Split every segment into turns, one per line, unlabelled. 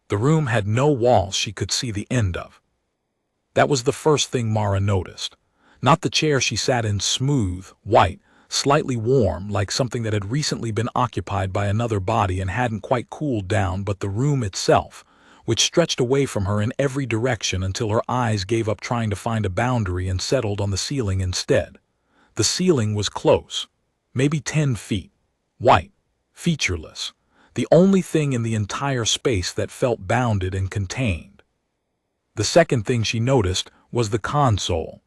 The room had no walls she could see the end of. That was the first thing Mara noticed. Not the chair she sat in, smooth, white, slightly warm, like something that had recently been occupied by another body and hadn't quite cooled down, but the room itself, which stretched away from her in every direction until her eyes gave up trying to find a boundary and settled on the ceiling instead. The ceiling was close, maybe 10 feet, white, featureless, the only thing in the entire space that felt bounded and contained. The second thing she noticed was the console.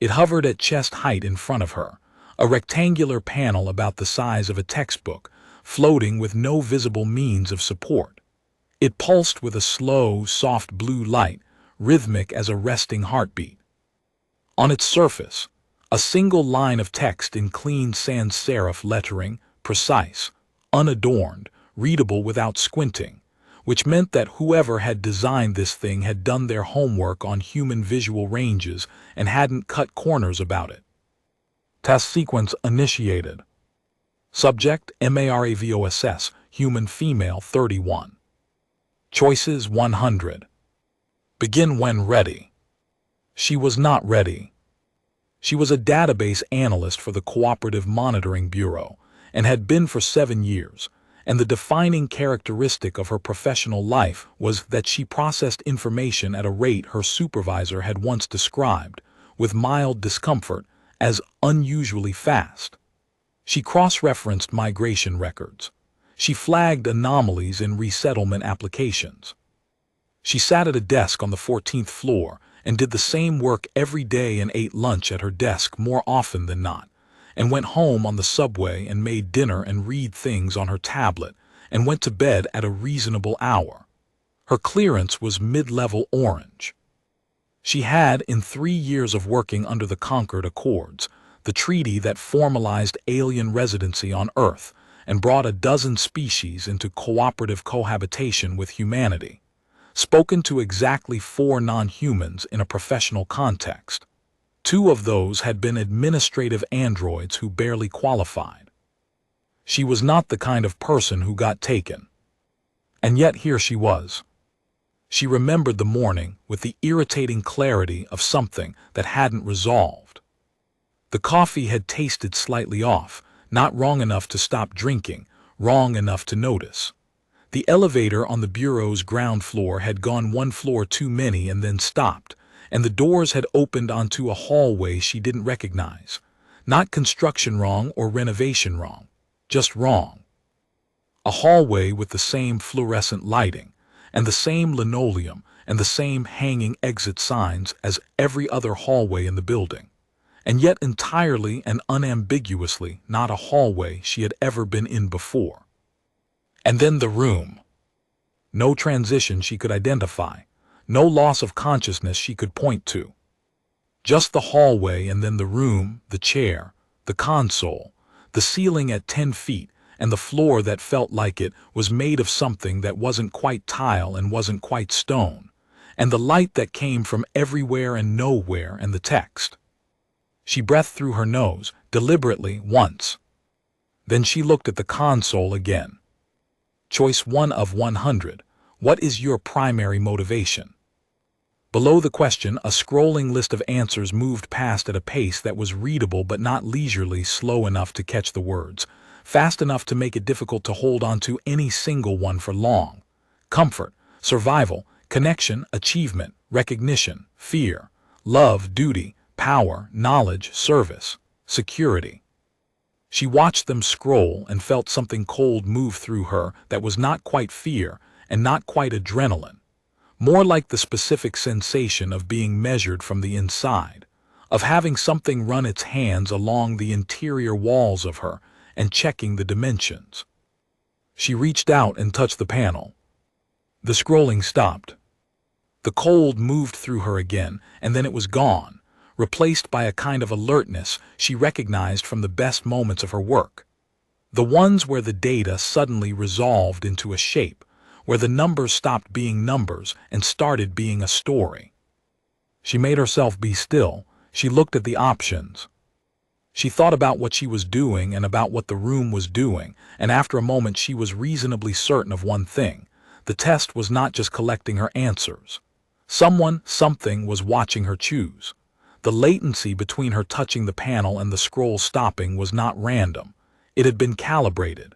It hovered at chest height in front of her, a rectangular panel about the size of a textbook, floating with no visible means of support. It pulsed with a slow, soft blue light, rhythmic as a resting heartbeat. On its surface, a single line of text in clean sans serif lettering, precise, unadorned, readable without squinting, which meant that whoever had designed this thing had done their homework on human visual ranges and hadn't cut corners about it. Task sequence initiated. Subject MARAVOSS, human female 31. Choices 100. Begin when ready. She was not ready. She was a database analyst for the Cooperative Monitoring Bureau and had been for 7 years, and the defining characteristic of her professional life was that she processed information at a rate her supervisor had once described, with mild discomfort, as unusually fast. She cross-referenced migration records. She flagged anomalies in resettlement applications. She sat at a desk on the 14th floor and did the same work every day and ate lunch at her desk more often than not, and went home on the subway and made dinner and read things on her tablet, and went to bed at a reasonable hour. Her clearance was mid-level orange. She had, in 3 years of working under the Concord Accords, the treaty that formalized alien residency on Earth and brought a dozen species into cooperative cohabitation with humanity, spoken to exactly 4 non-humans in a professional context. 2 of those had been administrative androids who barely qualified. She was not the kind of person who got taken. And yet here she was. She remembered the morning with the irritating clarity of something that hadn't resolved. The coffee had tasted slightly off, not wrong enough to stop drinking, wrong enough to notice. The elevator on the Bureau's ground floor had gone 1 floor too many and then stopped, and the doors had opened onto a hallway she didn't recognize. Not construction wrong or renovation wrong, just wrong. A hallway with the same fluorescent lighting, and the same linoleum, and the same hanging exit signs as every other hallway in the building, and yet entirely and unambiguously not a hallway she had ever been in before. And then the room. No transition she could identify. No loss of consciousness she could point to. Just the hallway and then the room, the chair, the console, the ceiling at 10 feet, and the floor that felt like it was made of something that wasn't quite tile and wasn't quite stone, and the light that came from everywhere and nowhere and the text. She breathed through her nose, deliberately, once. Then she looked at the console again. Choice 1 of 100. What is your primary motivation? Below the question, a scrolling list of answers moved past at a pace that was readable but not leisurely slow enough to catch the words, fast enough to make it difficult to hold on to any single one for long. Comfort, survival, connection, achievement, recognition, fear, love, duty, power, knowledge, service, security. She watched them scroll and felt something cold move through her that was not quite fear and not quite adrenaline, more like the specific sensation of being measured from the inside, of having something run its hands along the interior walls of her and checking the dimensions. She reached out and touched the panel. The scrolling stopped. The cold moved through her again, and then it was gone, replaced by a kind of alertness she recognized from the best moments of her work. The ones where the data suddenly resolved into a shape, where the numbers stopped being numbers and started being a story. She made herself be still. She looked at the options. She thought about what she was doing and about what the room was doing, and after a moment she was reasonably certain of one thing, The test was not just collecting her answers. Someone, something was watching her choose. The latency between her touching the panel and the scroll stopping was not random. It had been calibrated.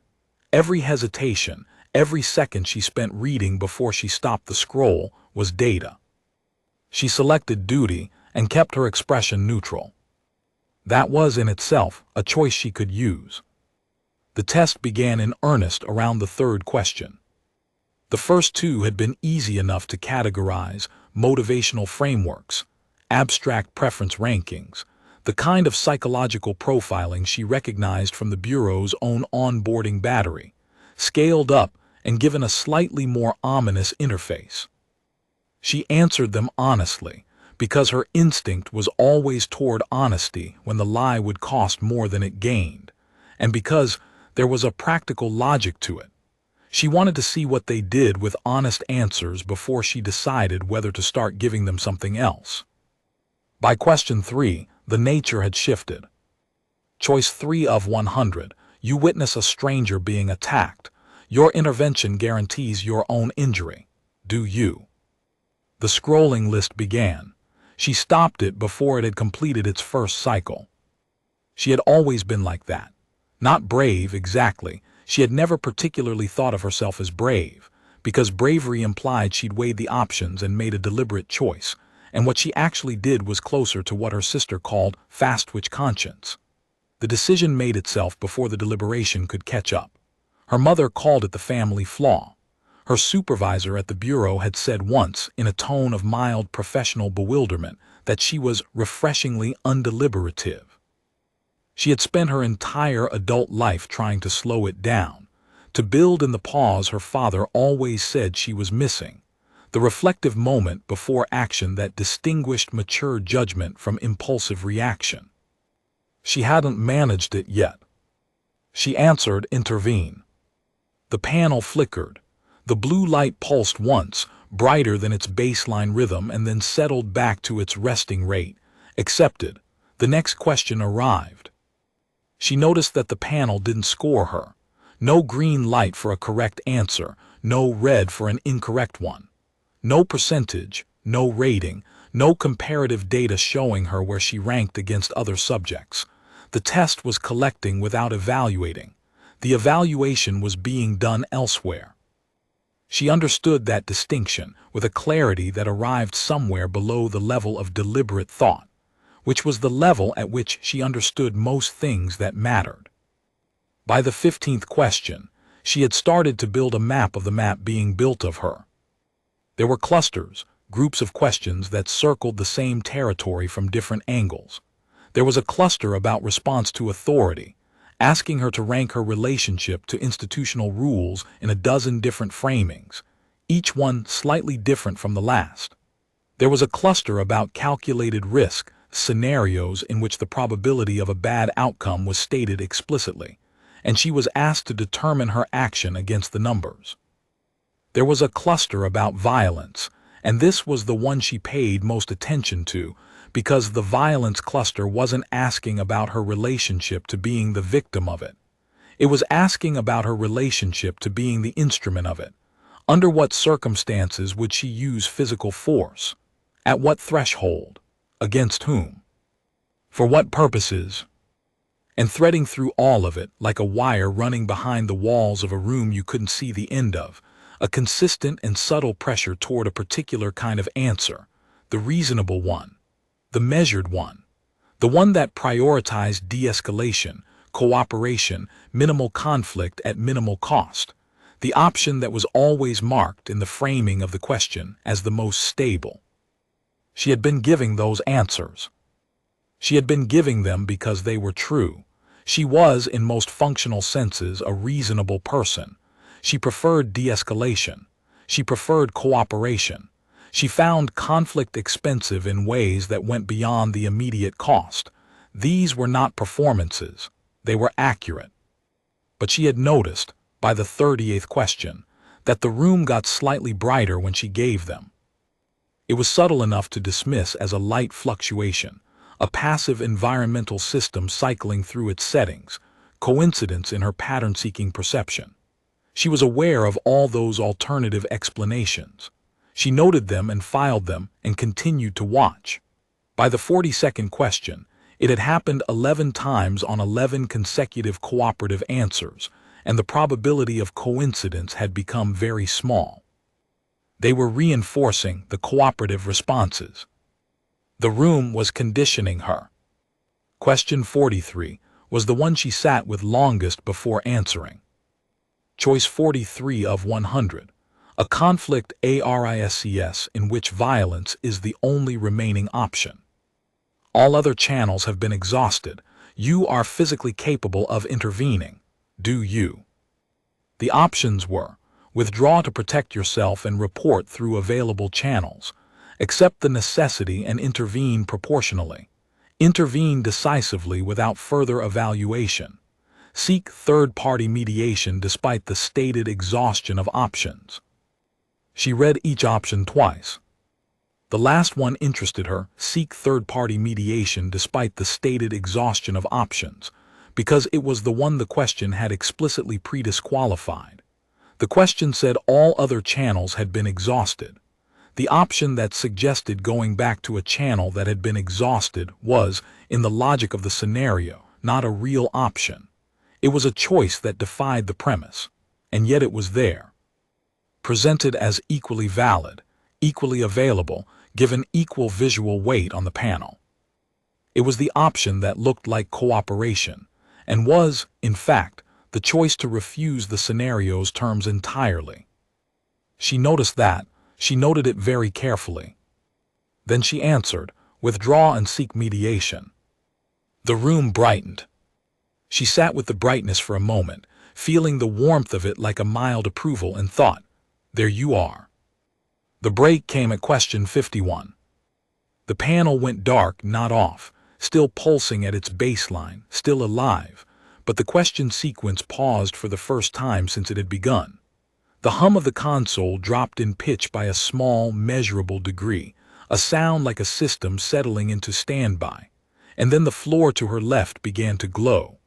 Every hesitation, every second she spent reading before she stopped the scroll was data. She selected duty and kept her expression neutral. That was in itself a choice she could use. The test began in earnest around the third question. The first two had been easy enough to categorize: motivational frameworks, abstract preference rankings, the kind of psychological profiling she recognized from the Bureau's own onboarding battery, scaled up and given a slightly more ominous interface. She answered them honestly, because her instinct was always toward honesty when the lie would cost more than it gained, and because there was a practical logic to it. She wanted to see what they did with honest answers before she decided whether to start giving them something else. By question 3, the nature had shifted. Choice 3 of 100, you witness a stranger being attacked. Your intervention guarantees your own injury. Do you? The scrolling list began. She stopped it before it had completed its first cycle. She had always been like that. Not brave, exactly. She had never particularly thought of herself as brave, because bravery implied she'd weighed the options and made a deliberate choice, and what she actually did was closer to what her sister called fast-twitch conscience. The decision made itself before the deliberation could catch up. Her mother called it the family flaw. Her supervisor at the Bureau had said once, in a tone of mild professional bewilderment, that she was refreshingly undeliberative. She had spent her entire adult life trying to slow it down, to build in the pause her father always said she was missing, the reflective moment before action that distinguished mature judgment from impulsive reaction. She hadn't managed it yet. She answered, intervene. The panel flickered. The blue light pulsed once, brighter than its baseline rhythm, and then settled back to its resting rate. Accepted. The next question arrived. She noticed that the panel didn't score her. No green light for a correct answer, no red for an incorrect one. No percentage, no rating, no comparative data showing her where she ranked against other subjects. The test was collecting without evaluating. The evaluation was being done elsewhere. She understood that distinction with a clarity that arrived somewhere below the level of deliberate thought, which was the level at which she understood most things that mattered. By the 15th question, she had started to build a map of the map being built of her. There were clusters, groups of questions that circled the same territory from different angles. There was a cluster about response to authority, asking her to rank her relationship to institutional rules in a dozen different framings, each one slightly different from the last. There was a cluster about calculated risk, scenarios in which the probability of a bad outcome was stated explicitly, and she was asked to determine her action against the numbers. There was a cluster about violence, and this was the one she paid most attention to, because the violence cluster wasn't asking about her relationship to being the victim of it. It was asking about her relationship to being the instrument of it. Under what circumstances would she use physical force? At what threshold? Against whom? For what purposes? And threading through all of it, like a wire running behind the walls of a room you couldn't see the end of, a consistent and subtle pressure toward a particular kind of answer, the reasonable one, the measured one, the one that prioritized de-escalation, cooperation, minimal conflict at minimal cost, the option that was always marked in the framing of the question as the most stable. She had been giving those answers. She had been giving them because they were true. She was, in most functional senses, a reasonable person. She preferred de-escalation. She preferred cooperation. She found conflict expensive in ways that went beyond the immediate cost. These were not performances. They were accurate. But she had noticed, by the 38th question, that the room got slightly brighter when she gave them. It was subtle enough to dismiss as a light fluctuation, a passive environmental system cycling through its settings, coincidence in her pattern-seeking perception. She was aware of all those alternative explanations. She noted them and filed them and continued to watch. By the 42nd question, it had happened 11 times on 11 consecutive cooperative answers, and the probability of coincidence had become very small. They were reinforcing the cooperative responses. The room was conditioning her. Question 43 was the one she sat with longest before answering. Choice 43 of 100. A conflict ARISCS in which violence is the only remaining option. All other channels have been exhausted. You are physically capable of intervening. Do you? The options were: withdraw to protect yourself and report through available channels. Accept the necessity and intervene proportionally. Intervene decisively without further evaluation. Seek third-party mediation despite the stated exhaustion of options. She read each option twice. The last one interested her: seek third-party mediation despite the stated exhaustion of options, because it was the one the question had explicitly pre-disqualified. The question said all other channels had been exhausted. The option that suggested going back to a channel that had been exhausted was, in the logic of the scenario, not a real option. It was a choice that defied the premise, and yet it was there. Presented as equally valid, equally available, given equal visual weight on the panel. It was the option that looked like cooperation, and was, in fact, the choice to refuse the scenario's terms entirely. She noticed that. She noted it very carefully. Then she answered, withdraw and seek mediation. The room brightened. She sat with the brightness for a moment, feeling the warmth of it like a mild approval, and thought, there you are. The break came at question 51. The panel went dark, not off, still pulsing at its baseline, still alive, but the question sequence paused for the first time since it had begun. The hum of the console dropped in pitch by a small, measurable degree, a sound like a system settling into standby, and then the floor to her left began to glow.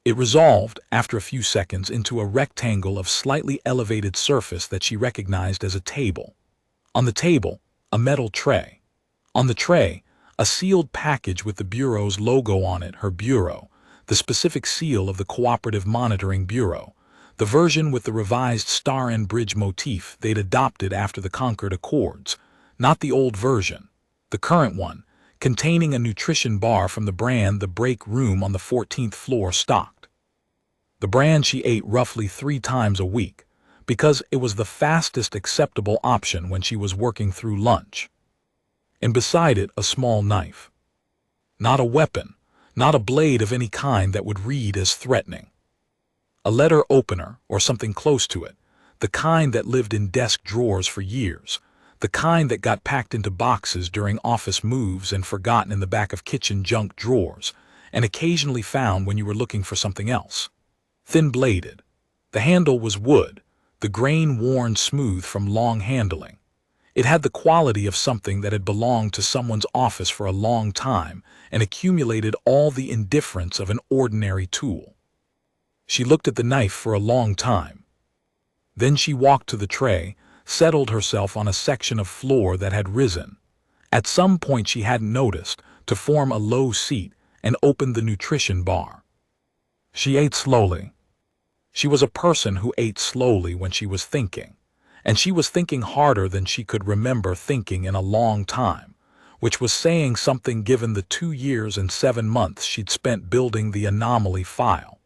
It resolved, after a few seconds, into a rectangle of slightly elevated surface that she recognized as a table. On the table, a metal tray. On the tray, a sealed package with the Bureau's logo on it, her Bureau, the specific seal of the Cooperative Monitoring Bureau, the version with the revised Star and Bridge motif they'd adopted after the Concord Accords, not the old version, the current one, containing a nutrition bar from the brand the break room on the 14th floor stocked. The brand she ate roughly 3 times a week, because it was the fastest acceptable option when she was working through lunch. And beside it, a small knife. Not a weapon, not a blade of any kind that would read as threatening. A letter opener, or something close to it, the kind that lived in desk drawers for years, the kind that got packed into boxes during office moves and forgotten in the back of kitchen junk drawers, and occasionally found when you were looking for something else. Thin-bladed. The handle was wood, the grain worn smooth from long handling. It had the quality of something that had belonged to someone's office for a long time and accumulated all the indifference of an ordinary tool. She looked at the knife for a long time. Then she walked to the tray, settled herself on a section of floor that had risen, at some point she hadn't noticed, to form a low seat, and opened the nutrition bar. She ate slowly. She was a person who ate slowly when she was thinking, and she was thinking harder than she could remember thinking in a long time, which was saying something given the 2 years and 7 months she'd spent building the anomaly file.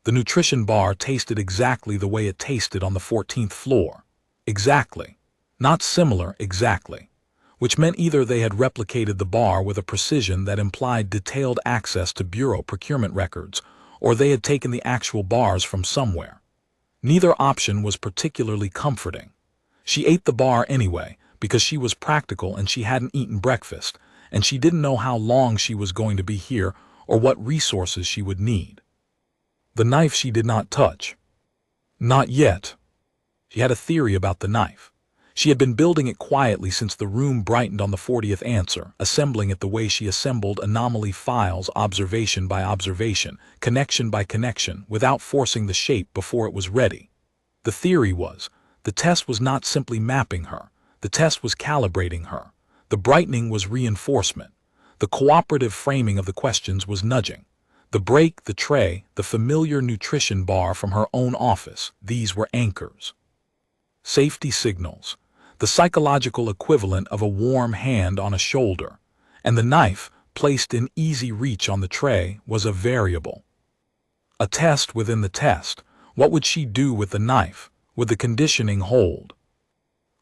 The nutrition bar tasted exactly the way it tasted on the 14th floor. Exactly. Not similar, exactly. Which meant either they had replicated the bar with a precision that implied detailed access to Bureau procurement records, or they had taken the actual bars from somewhere. Neither option was particularly comforting. She ate the bar anyway, because she was practical and she hadn't eaten breakfast, and she didn't know how long she was going to be here or what resources she would need. The knife she did not touch. Not yet. She had a theory about the knife. She had been building it quietly since the room brightened on the 40th answer, assembling it the way she assembled anomaly files, observation by observation, connection by connection, without forcing the shape before it was ready. The theory was, the test was not simply mapping her, the test was calibrating her. The brightening was reinforcement. The cooperative framing of the questions was nudging. The break, the tray, the familiar nutrition bar from her own office, these were anchors. Safety signals, the psychological equivalent of a warm hand on a shoulder, and the knife, placed in easy reach on the tray, was a variable. A test within the test. What would she do with the knife? Would the conditioning hold?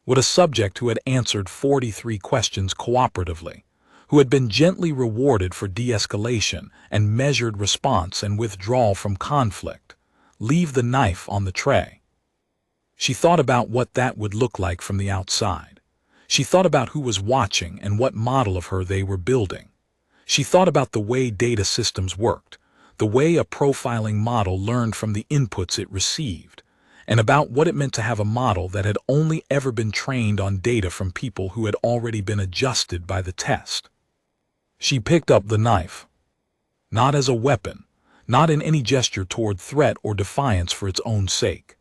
Would a subject who had answered 43 questions cooperatively, who had been gently rewarded for de-escalation and measured response and withdrawal from conflict, leave the knife on the tray? She thought about what that would look like from the outside. She thought about who was watching and what model of her they were building. She thought about the way data systems worked, the way a profiling model learned from the inputs it received, and about what it meant to have a model that had only ever been trained on data from people who had already been adjusted by the test. She picked up the knife. Not as a weapon, not in any gesture toward threat or defiance for its own sake.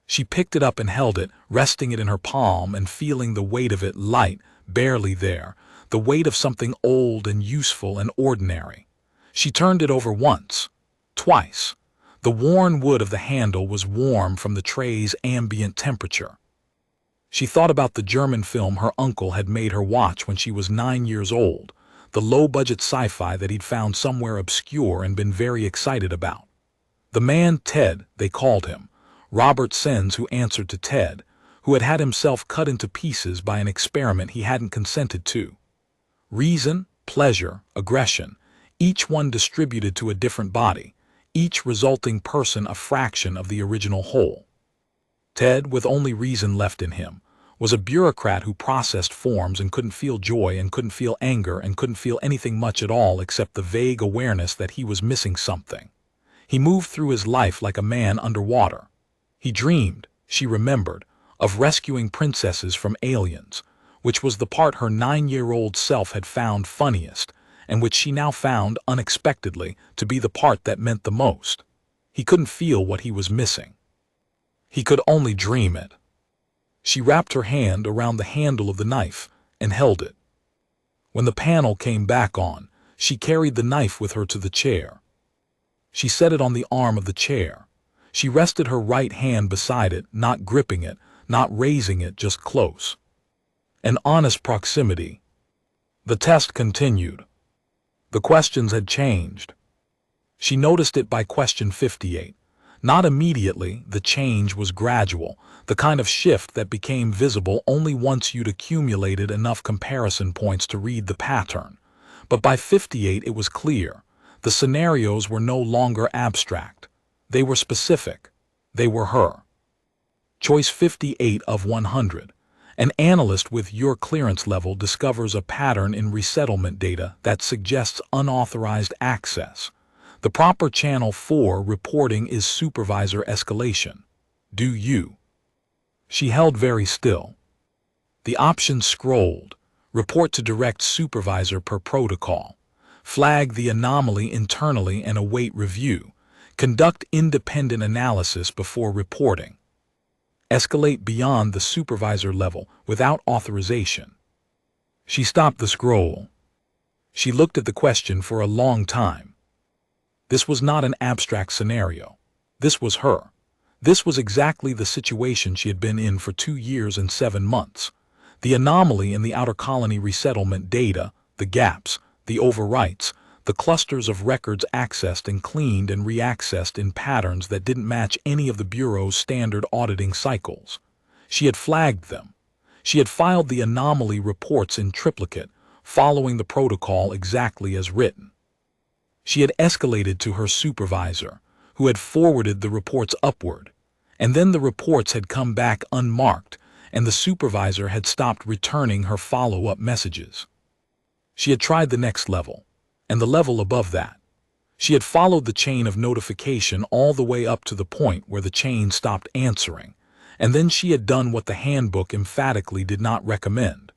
She picked it up and held it, resting it in her palm and feeling the weight of it light, barely there, the weight of something old and useful and ordinary. She turned it over once, twice. The worn wood of the handle was warm from the tray's ambient temperature. She thought about the German film her uncle had made her watch when she was 9 years old, the low-budget sci-fi that he'd found somewhere obscure and been very excited about. The man Ted, they called him, Robert Sens, who answered to Ted, who had had himself cut into pieces by an experiment he hadn't consented to. Reason, pleasure, aggression, each one distributed to a different body, each resulting person a fraction of the original whole. Ted, with only reason left in him, was a bureaucrat who processed forms and couldn't feel joy and couldn't feel anger and couldn't feel anything much at all except the vague awareness that he was missing something. He moved through his life like a man underwater. He dreamed, she remembered, of rescuing princesses from aliens, which was the part her 9-year-old self had found funniest, and which she now found, unexpectedly, to be the part that meant the most. He couldn't feel what he was missing. He could only dream it. She wrapped her hand around the handle of the knife and held it. When the panel came back on, she carried the knife with her to the chair. She set it on the arm of the chair. She rested her right hand beside it, not gripping it, not raising it, just close. An honest proximity. The test continued. The questions had changed. She noticed it by question 58. Not immediately, the change was gradual, the kind of shift that became visible only once you'd accumulated enough comparison points to read the pattern. But by 58 it was clear. The scenarios were no longer abstract. They were specific. They were her. Choice 58 of 100. An analyst with your clearance level discovers a pattern in resettlement data that suggests unauthorized access. The proper channel for reporting is supervisor escalation. Do you? She held very still. The options scrolled. Report to direct supervisor per protocol. Flag the anomaly internally and await review. Conduct independent analysis before reporting. Escalate beyond the supervisor level without authorization. She stopped the scroll. She looked at the question for a long time. This was not an abstract scenario. This was her. This was exactly the situation she had been in for 2 years and 7 months. The anomaly in the outer colony resettlement data, the gaps, the overwrites, the clusters of records accessed and cleaned and reaccessed in patterns that didn't match any of the Bureau's standard auditing cycles. She had flagged them. She had filed the anomaly reports in triplicate, following the protocol exactly as written. She had escalated to her supervisor, who had forwarded the reports upward, and then the reports had come back unmarked, and the supervisor had stopped returning her follow-up messages. She had tried the next level, and the level above that. She had followed the chain of notification all the way up to the point where the chain stopped answering, And then she had done what the handbook emphatically did not recommend,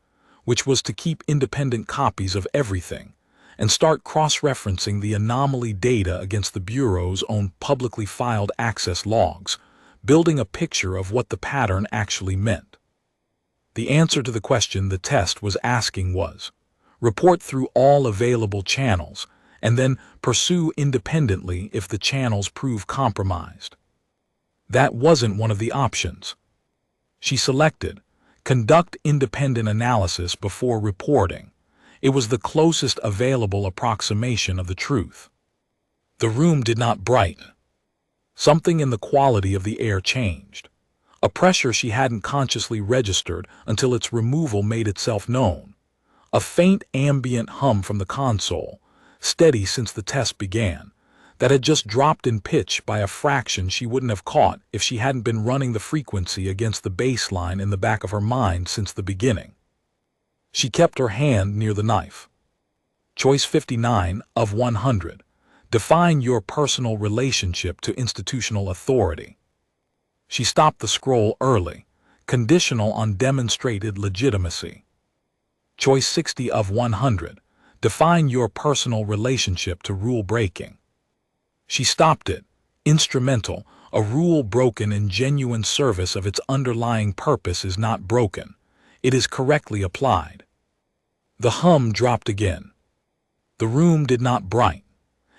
which was to keep independent copies of everything and start cross-referencing the anomaly data against the Bureau's own publicly filed access logs, building a picture of what the pattern actually meant. The answer to the question the test was asking was, report through all available channels and then pursue independently if the channels prove compromised. That wasn't one of the options. She selected, conduct independent analysis before reporting. It was the closest available approximation of the truth. The room did not brighten. Something in the quality of the air changed. A pressure she hadn't consciously registered until its removal made itself known. A faint ambient hum from the console, steady since the test began, that had just dropped in pitch by a fraction she wouldn't have caught if she hadn't been running the frequency against the baseline in the back of her mind since the beginning. She kept her hand near the knife. Choice 59 of 100. Define your personal relationship to institutional authority. She stopped the scroll early, conditional on demonstrated legitimacy. Choice 60 of 100. Define your personal relationship to rule breaking. She stopped it, instrumental, a rule broken in genuine service of its underlying purpose is not broken. It is correctly applied. The hum dropped again. The room did not brighten,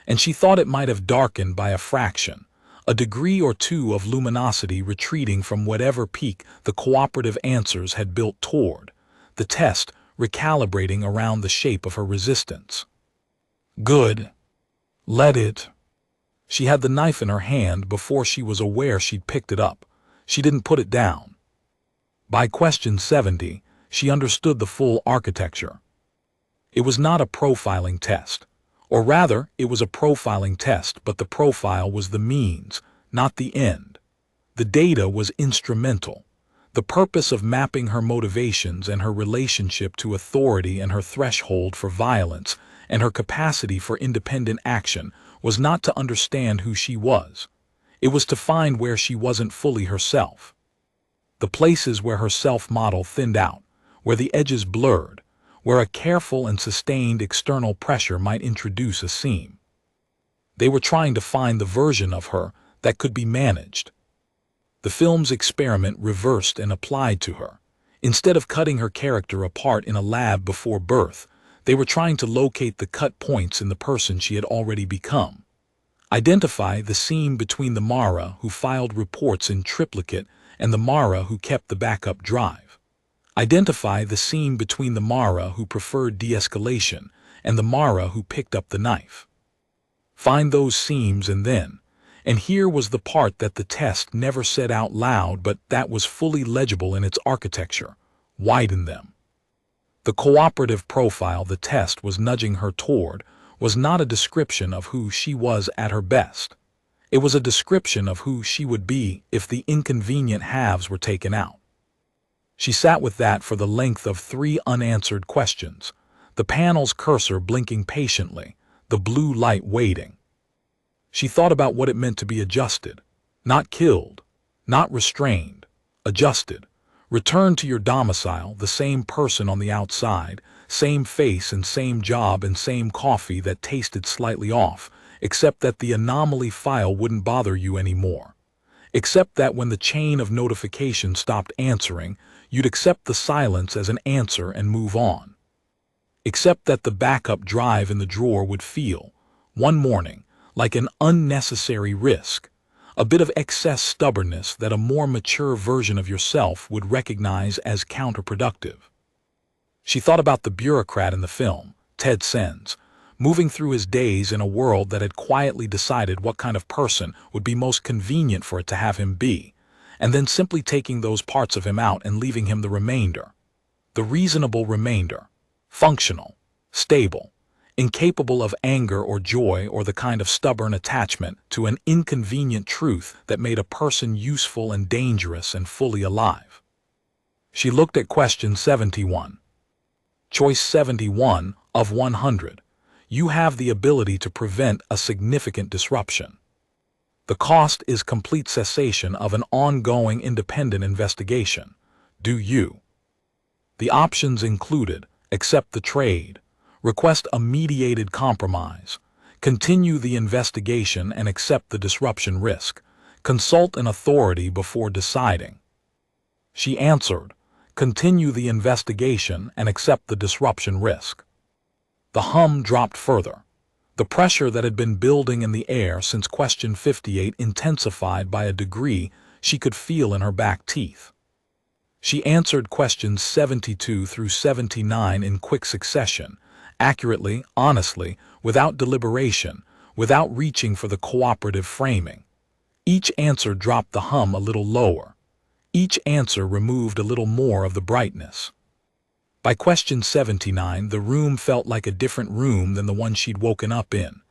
and she thought it might have darkened by a fraction, a degree or two of luminosity retreating from whatever peak the cooperative answers had built toward, the test recalibrating around the shape of her resistance. Good. Let it. She had the knife in her hand before she was aware she'd picked it up. She didn't put it down. By question 70, she understood the full architecture. It was not a profiling test. Or rather, it was a profiling test, but the profile was the means, not the end. The data was instrumental. The purpose of mapping her motivations and her relationship to authority and her threshold for violence and her capacity for independent action was not to understand who she was. It was to find where she wasn't fully herself. The places where her self-model thinned out, where the edges blurred, where a careful and sustained external pressure might introduce a seam. They were trying to find the version of her that could be managed. The film's experiment reversed and applied to her. Instead of cutting her character apart in a lab before birth, they were trying to locate the cut points in the person she had already become. Identify the seam between the Mara who filed reports in triplicate and the Mara who kept the backup drive. Identify the seam between the Mara who preferred de-escalation and the Mara who picked up the knife. Find those seams and here was the part that the test never said out loud but that was fully legible in its architecture, widen them. The cooperative profile the test was nudging her toward was not a description of who she was at her best. It was a description of who she would be if the inconvenient halves were taken out. She sat with that for the length of 3 unanswered questions, the panel's cursor blinking patiently, the blue light waiting. She thought about what it meant to be adjusted, not killed, not restrained, adjusted. Return to your domicile, the same person on the outside, same face and same job and same coffee that tasted slightly off, except that the anomaly file wouldn't bother you anymore. Except that when the chain of notification stopped answering, you'd accept the silence as an answer and move on. Except that the backup drive in the drawer would feel, one morning, like an unnecessary risk, a bit of excess stubbornness that a more mature version of yourself would recognize as counterproductive. She thought about the bureaucrat in the film, Ted Sens, moving through his days in a world that had quietly decided what kind of person would be most convenient for it to have him be, and then simply taking those parts of him out and leaving him the remainder. The reasonable remainder, functional, stable, incapable of anger or joy or the kind of stubborn attachment to an inconvenient truth that made a person useful and dangerous and fully alive. She looked at question 71. Choice 71 of 100. You have the ability to prevent a significant disruption. The cost is complete cessation of an ongoing independent investigation. Do you? The options included: accept the trade, request a mediated compromise, continue the investigation and accept the disruption risk, consult an authority before deciding. She answered, continue the investigation and accept the disruption risk. The hum dropped further. The pressure that had been building in the air since question 58 intensified by a degree she could feel in her back teeth. She answered questions 72 through 79 in quick succession, accurately, honestly, without deliberation, without reaching for the cooperative framing. Each answer dropped the hum a little lower. Each answer removed a little more of the brightness. By question 79, the room felt like a different room than the one she'd woken up in.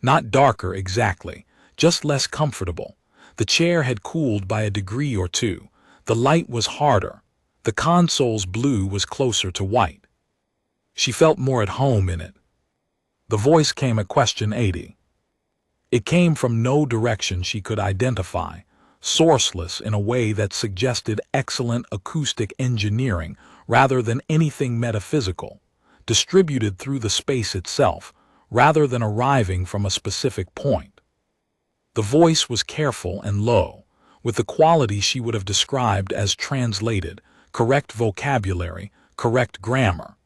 Not darker exactly, just less comfortable. The chair had cooled by a degree or two. The light was harder. The console's blue was closer to white. She felt more at home in it. The voice came at question 80. It came from no direction she could identify, sourceless in a way that suggested excellent acoustic engineering rather than anything metaphysical, distributed through the space itself rather than arriving from a specific point. The voice was careful and low, with the quality she would have described as translated, correct vocabulary, correct grammar,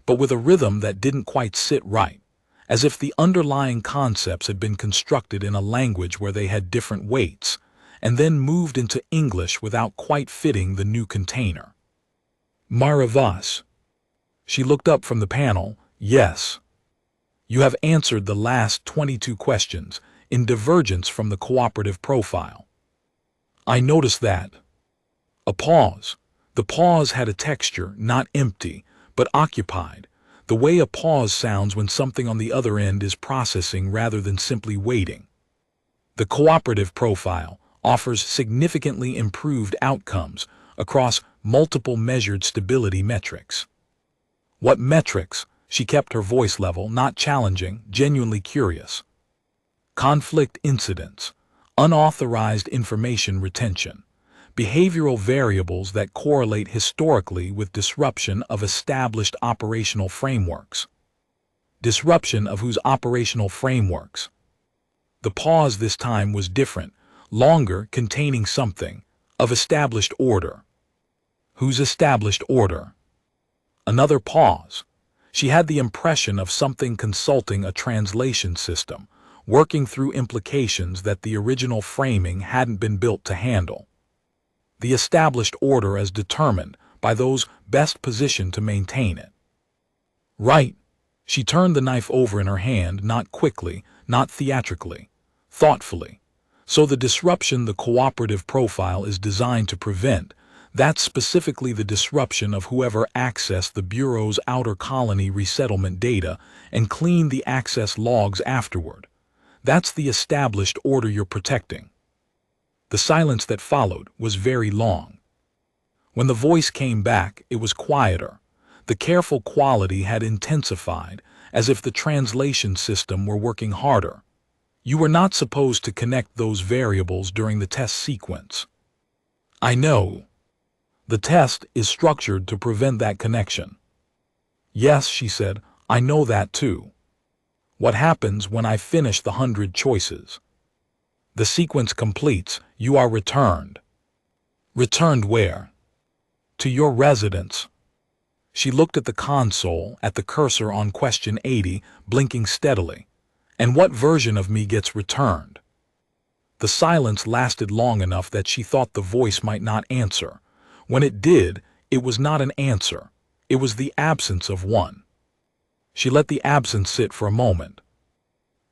but with a rhythm that didn't quite sit right, as if the underlying concepts had been constructed in a language where they had different weights, and then moved into English without quite fitting the new container. Maravas. She looked up from the panel. Yes. You have answered the last 22 questions in divergence from the cooperative profile. I noticed that. A pause. The pause had a texture, not empty, but occupied, the way a pause sounds when something on the other end is processing rather than simply waiting. The cooperative profile offers significantly improved outcomes across multiple measured stability metrics. What metrics? She kept her voice level, not challenging, genuinely curious. Conflict incidents, unauthorized information retention, behavioral variables that correlate historically with disruption of established operational frameworks. Disruption of whose operational frameworks? The pause this time was different, longer, containing something, of established order. Whose established order? Another pause. She had the impression of something consulting a translation system, working through implications that the original framing hadn't been built to handle. The established order as determined by those best positioned to maintain it. Right. She turned the knife over in her hand, not quickly, not theatrically, thoughtfully. So the disruption the cooperative profile is designed to prevent, that's specifically the disruption of whoever accessed the Bureau's outer colony resettlement data and cleaned the access logs afterward. That's the established order you're protecting. The silence that followed was very long. When the voice came back, it was quieter. The careful quality had intensified, as if the translation system were working harder. You were not supposed to connect those variables during the test sequence. I know. The test is structured to prevent that connection. Yes, she said, I know that too. What happens when I finish the 100 choices? The sequence completes, you are returned. Returned where? To your residence. She looked at the console, at the cursor on question 80, blinking steadily. And what version of me gets returned? The silence lasted long enough that she thought the voice might not answer. When it did, it was not an answer. It was the absence of one. She let the absence sit for a moment.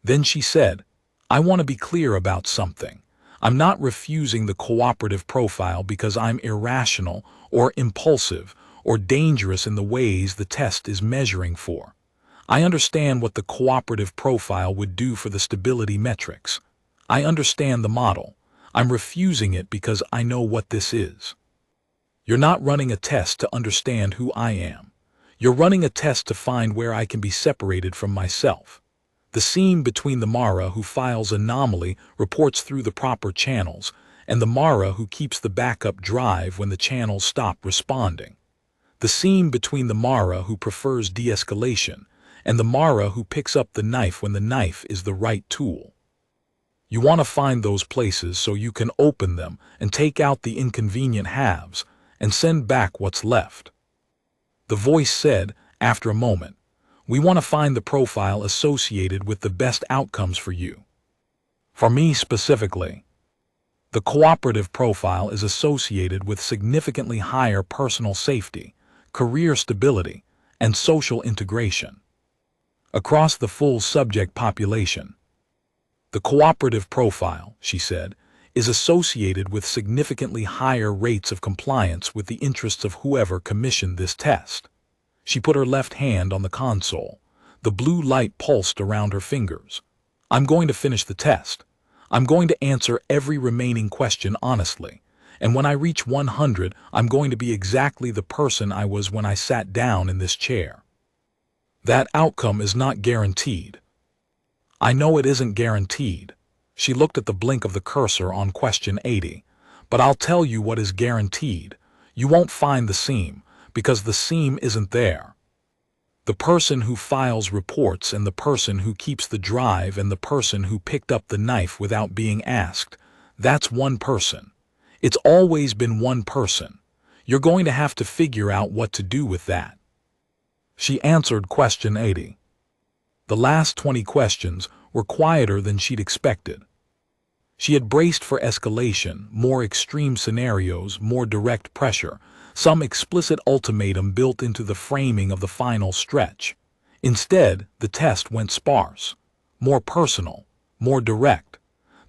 Then she said, I want to be clear about something. I'm not refusing the cooperative profile because I'm irrational or impulsive or dangerous in the ways the test is measuring for. I understand what the cooperative profile would do for the stability metrics. I understand the model. I'm refusing it because I know what this is. You're not running a test to understand who I am. You're running a test to find where I can be separated from myself. The seam between the Mara who files anomaly reports through the proper channels, and the Mara who keeps the backup drive when the channels stop responding. The seam between the Mara who prefers de-escalation, and the Mara who picks up the knife when the knife is the right tool. You want to find those places so you can open them and take out the inconvenient halves and send back what's left. The voice said, after a moment, "We want to find the profile associated with the best outcomes for you." For me specifically, the cooperative profile is associated with significantly higher personal safety, career stability, and social integration. Across the full subject population, the cooperative profile, she said, is associated with significantly higher rates of compliance with the interests of whoever commissioned this test. She put her left hand on the console. The blue light pulsed around her fingers. "I'm going to finish the test. I'm going to answer every remaining question honestly. And when I reach 100, I'm going to be exactly the person I was when I sat down in this chair." That outcome is not guaranteed. I know it isn't guaranteed. She looked at the blink of the cursor on question 80. But I'll tell you what is guaranteed. You won't find the seam, because the seam isn't there. The person who files reports and the person who keeps the drive and the person who picked up the knife without being asked, that's one person. It's always been one person. You're going to have to figure out what to do with that. She answered question 80. The last 20 questions were quieter than she'd expected. She had braced for escalation, more extreme scenarios, more direct pressure, some explicit ultimatum built into the framing of the final stretch. Instead, the test went sparse, more personal, more direct.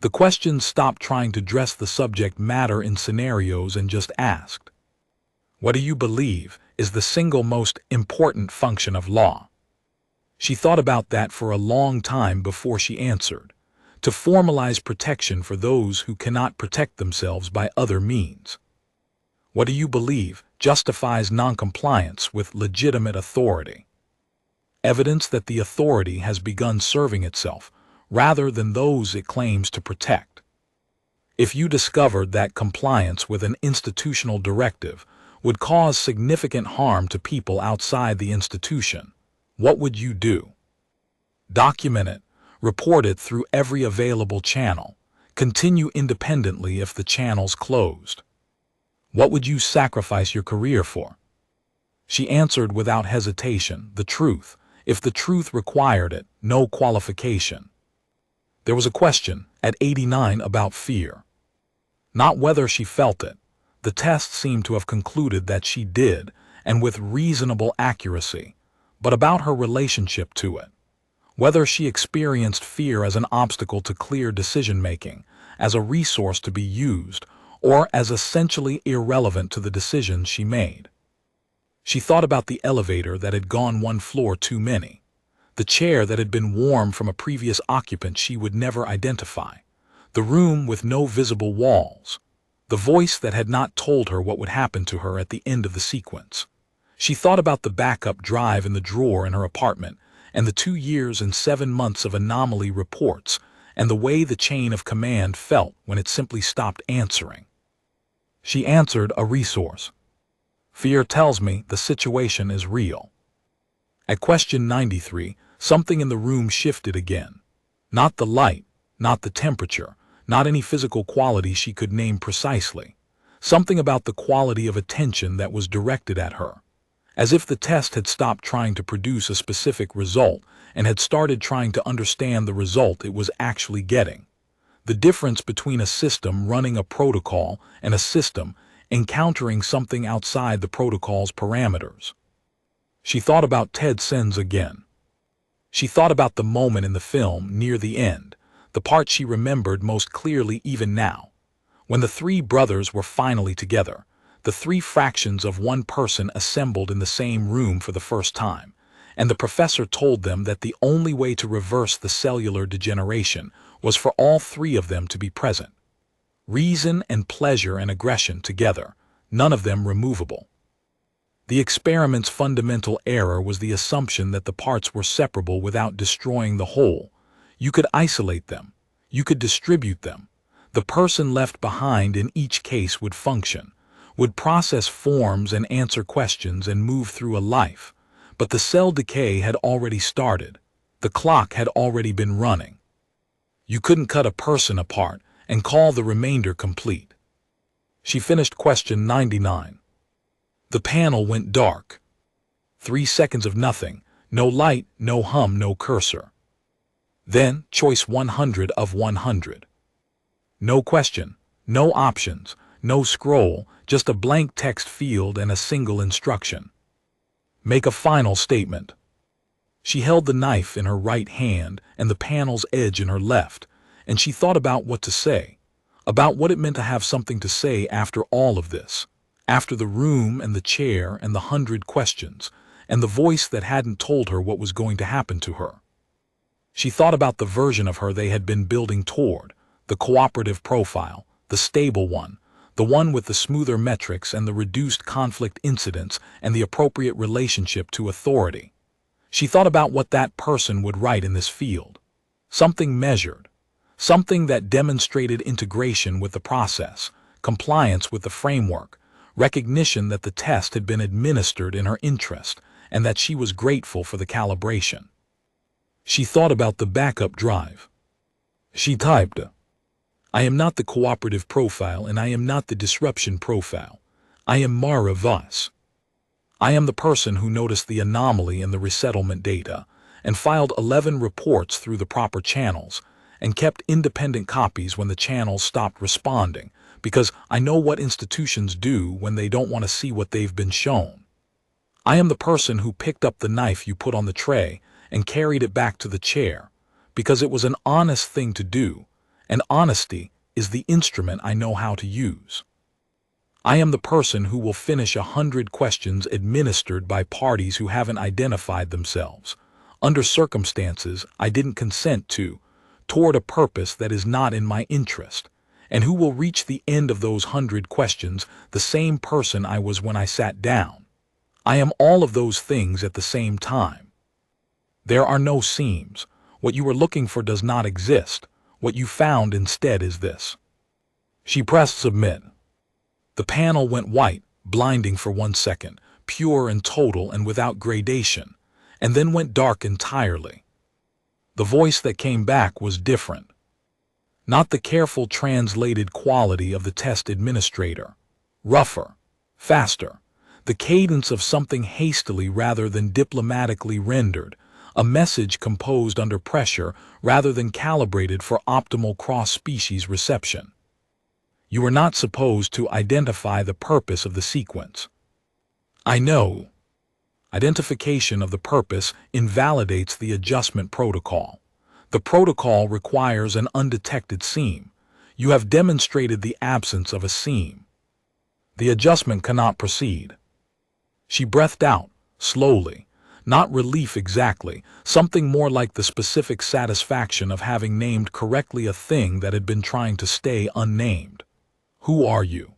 The questions stopped trying to dress the subject matter in scenarios and just asked, "What do you believe is the single most important function of law?" She thought about that for a long time before she answered. To formalize protection for those who cannot protect themselves by other means. What do you believe justifies noncompliance with legitimate authority? Evidence that the authority has begun serving itself, rather than those it claims to protect. If you discovered that compliance with an institutional directive would cause significant harm to people outside the institution, what would you do? Document it. Report it through every available channel. Continue independently if the channel's closed. What would you sacrifice your career for? She answered without hesitation, the truth, if the truth required it, no qualification. There was a question at 89 about fear. Not whether she felt it. The test seemed to have concluded that she did, and with reasonable accuracy, but about her relationship to it. Whether she experienced fear as an obstacle to clear decision-making, as a resource to be used, or as essentially irrelevant to the decisions she made. She thought about the elevator that had gone one floor too many, the chair that had been warm from a previous occupant she would never identify, the room with no visible walls, the voice that had not told her what would happen to her at the end of the sequence. She thought about the backup drive in the drawer in her apartment, and the 2 years and 7 months of anomaly reports, and the way the chain of command felt when it simply stopped answering. She answered a resource. Fear tells me the situation is real. At question 93, something in the room shifted again. Not the light, not the temperature, not any physical quality she could name precisely. Something about the quality of attention that was directed at her. As if the test had stopped trying to produce a specific result and had started trying to understand the result it was actually getting. The difference between a system running a protocol and a system encountering something outside the protocol's parameters. She thought about Ted Sens again. She thought about the moment in the film near the end, the part she remembered most clearly even now, when the 3 brothers were finally together. The 3 fractions of one person assembled in the same room for the first time, and the professor told them that the only way to reverse the cellular degeneration was for all 3 of them to be present. Reason and pleasure and aggression together, none of them removable. The experiment's fundamental error was the assumption that the parts were separable without destroying the whole. You could isolate them. You could distribute them. The person left behind in each case would function, would process forms and answer questions and move through a life. But the cell decay had already started. The clock had already been running. You couldn't cut a person apart and call the remainder complete. She finished question 99. The panel went dark. 3 seconds of nothing, no light, no hum, no cursor. Then, choice 100 of 100. No question, no options, no scroll, just a blank text field and a single instruction. Make a final statement. She held the knife in her right hand and the panel's edge in her left, and she thought about what to say, about what it meant to have something to say after all of this, after the room and the chair and the 100 questions, and the voice that hadn't told her what was going to happen to her. She thought about the version of her they had been building toward, the cooperative profile, the stable one, the one with the smoother metrics and the reduced conflict incidents and the appropriate relationship to authority. She thought about what that person would write in this field. Something measured. Something that demonstrated integration with the process, compliance with the framework, recognition that the test had been administered in her interest, and that she was grateful for the calibration. She thought about the backup drive. She typed, I am not the cooperative profile and I am not the disruption profile. I am Mara Voss. I am the person who noticed the anomaly in the resettlement data and filed 11 reports through the proper channels and kept independent copies when the channels stopped responding, because I know what institutions do when they don't want to see what they've been shown. I am the person who picked up the knife you put on the tray and carried it back to the chair, because it was an honest thing to do, and honesty is the instrument I know how to use. I am the person who will finish 100 questions administered by parties who haven't identified themselves, under circumstances I didn't consent to, toward a purpose that is not in my interest, and who will reach the end of those 100 questions the same person I was when I sat down. I am all of those things at the same time. There are no seams. What you were looking for does not exist. What you found instead is this. She pressed submit. The panel went white, blinding for 1 second, pure and total and without gradation, and then went dark entirely. The voice that came back was different. Not the careful translated quality of the test administrator. Rougher, faster, the cadence of something hastily rather than diplomatically rendered, a message composed under pressure rather than calibrated for optimal cross-species reception. You are not supposed to identify the purpose of the sequence. I know. Identification of the purpose invalidates the adjustment protocol. The protocol requires an undetected seam. You have demonstrated the absence of a seam. The adjustment cannot proceed. She breathed out, slowly. Not relief exactly, something more like the specific satisfaction of having named correctly a thing that had been trying to stay unnamed. Who are you?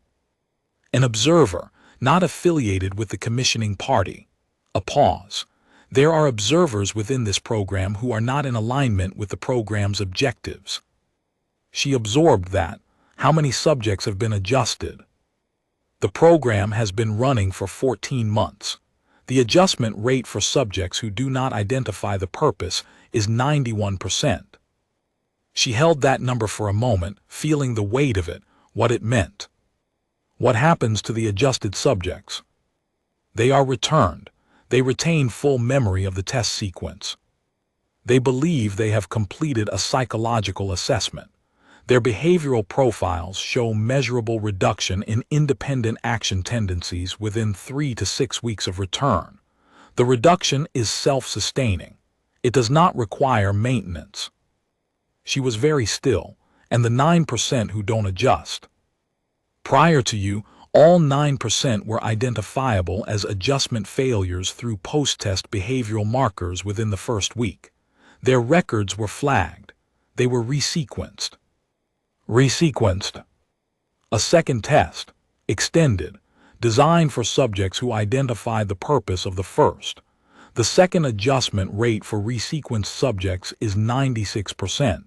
An observer, not affiliated with the commissioning party. A pause. There are observers within this program who are not in alignment with the program's objectives. She absorbed that. How many subjects have been adjusted? The program has been running for 14 months. The adjustment rate for subjects who do not identify the purpose is 91%. She held that number for a moment, feeling the weight of it, what it meant. What happens to the adjusted subjects? They are returned. They retain full memory of the test sequence. They believe they have completed a psychological assessment. Their behavioral profiles show measurable reduction in independent action tendencies within 3 to 6 weeks of return. The reduction is self-sustaining. It does not require maintenance. She was very still, and the 9% who don't adjust. Prior to you, all 9% were identifiable as adjustment failures through post-test behavioral markers within the first week. Their records were flagged. They were resequenced. A second test, extended, designed for subjects who identify the purpose of the first. The second adjustment rate for resequenced subjects is 96%.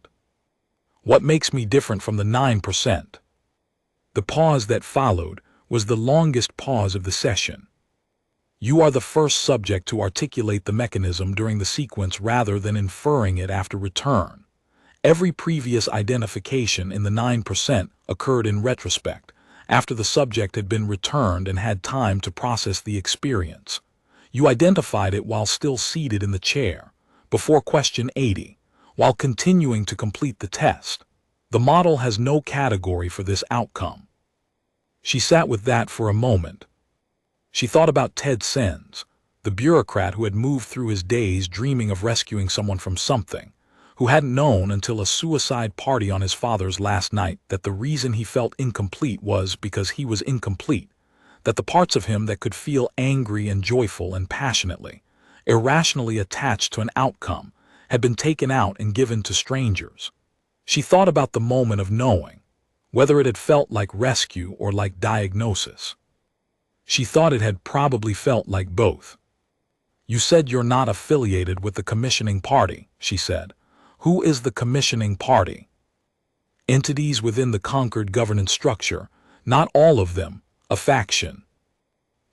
What makes me different from the 9%? The pause that followed was the longest pause of the session. You are the first subject to articulate the mechanism during the sequence rather than inferring it after return. Every previous identification in the 9% occurred in retrospect, after the subject had been returned and had time to process the experience. You identified it while still seated in the chair, before question 80, while continuing to complete the test. The model has no category for this outcome. She sat with that for a moment. She thought about Ted Sens, the bureaucrat who had moved through his days dreaming of rescuing someone from something, who hadn't known until a suicide party on his father's last night that the reason he felt incomplete was because he was incomplete, that the parts of him that could feel angry and joyful and passionately, irrationally attached to an outcome, had been taken out and given to strangers. She thought about the moment of knowing, whether it had felt like rescue or like diagnosis. She thought it had probably felt like both. You said you're not affiliated with the commissioning party, she said. Who is the commissioning party? Entities within the conquered governance structure, not all of them, a faction.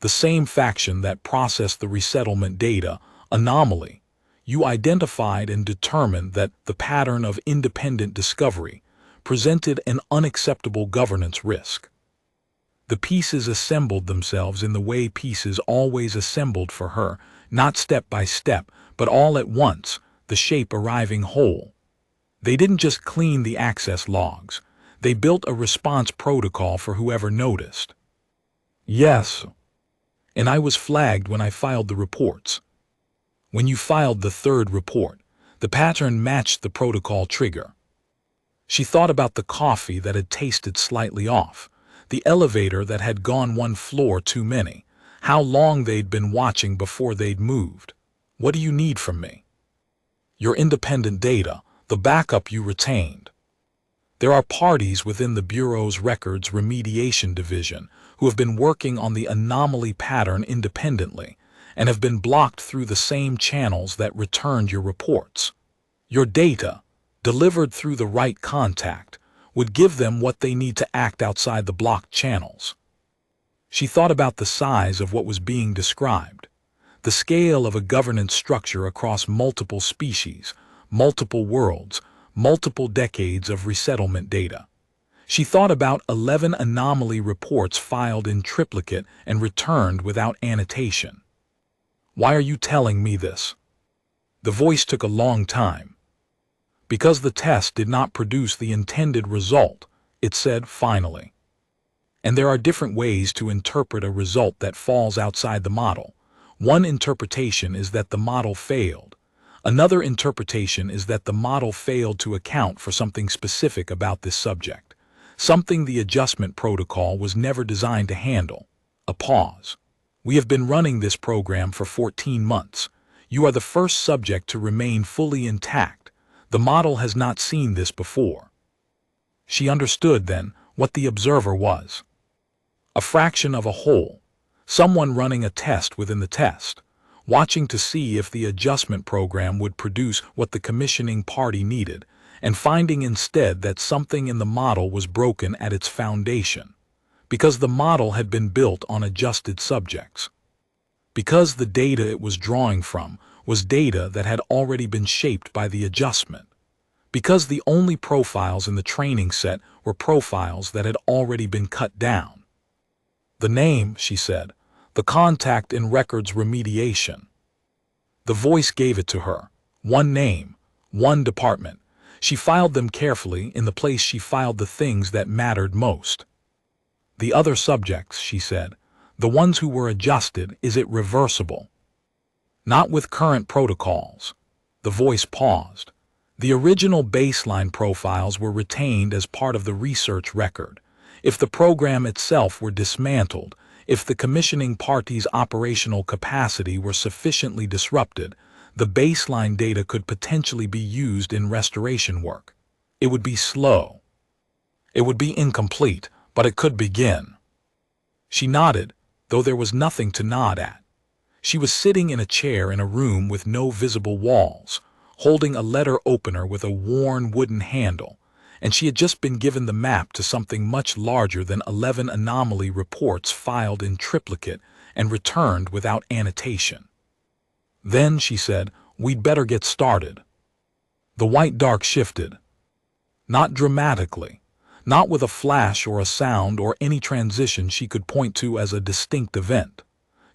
The same faction that processed the resettlement data, anomaly. You identified and determined that the pattern of independent discovery presented an unacceptable governance risk. The pieces assembled themselves in the way pieces always assembled for her, not step by step, but all at once, the shape arriving whole. They didn't just clean the access logs. They built a response protocol for whoever noticed. Yes. And I was flagged when I filed the reports. When you filed the third report, the pattern matched the protocol trigger. She thought about the coffee that had tasted slightly off, the elevator that had gone one floor too many, how long they'd been watching before they'd moved. What do you need from me? Your independent data, the backup you retained. There are parties within the Bureau's Records Remediation Division who have been working on the anomaly pattern independently and have been blocked through the same channels that returned your reports. Your data, delivered through the right contact, would give them what they need to act outside the blocked channels. She thought about the size of what was being described, the scale of a governance structure across multiple species, multiple worlds, multiple decades of resettlement data. She thought about 11 anomaly reports filed in triplicate and returned without annotation. Why are you telling me this? The voice took a long time. Because the test did not produce the intended result, it said finally. And there are different ways to interpret a result that falls outside the model. One interpretation is that the model failed. Another interpretation is that the model failed to account for something specific about this subject, something the adjustment protocol was never designed to handle. A pause. We have been running this program for 14 months. You are the first subject to remain fully intact. The model has not seen this before. She understood then what the observer was. A fraction of a whole. Someone running a test within the test, watching to see if the adjustment program would produce what the commissioning party needed, and finding instead that something in the model was broken at its foundation, because the model had been built on adjusted subjects. Because the data it was drawing from was data that had already been shaped by the adjustment. Because the only profiles in the training set were profiles that had already been cut down. The name, she said, the contact in records remediation. The voice gave it to her. One name, one department. She filed them carefully in the place she filed the things that mattered most. The other subjects, she said, the ones who were adjusted, is it reversible? Not with current protocols. The voice paused. The original baseline profiles were retained as part of the research record. If the program itself were dismantled, if the commissioning party's operational capacity were sufficiently disrupted, the baseline data could potentially be used in restoration work. It would be slow. It would be incomplete, but it could begin. She nodded. though there was nothing to nod at. She was sitting in a chair in a room with no visible walls, holding a letter opener with a worn wooden handle, and she had just been given the map to something much larger than 11 anomaly reports filed in triplicate and returned without annotation. Then, she said, "We'd better get started." The white dark shifted. Not dramatically, not with a flash or a sound or any transition she could point to as a distinct event.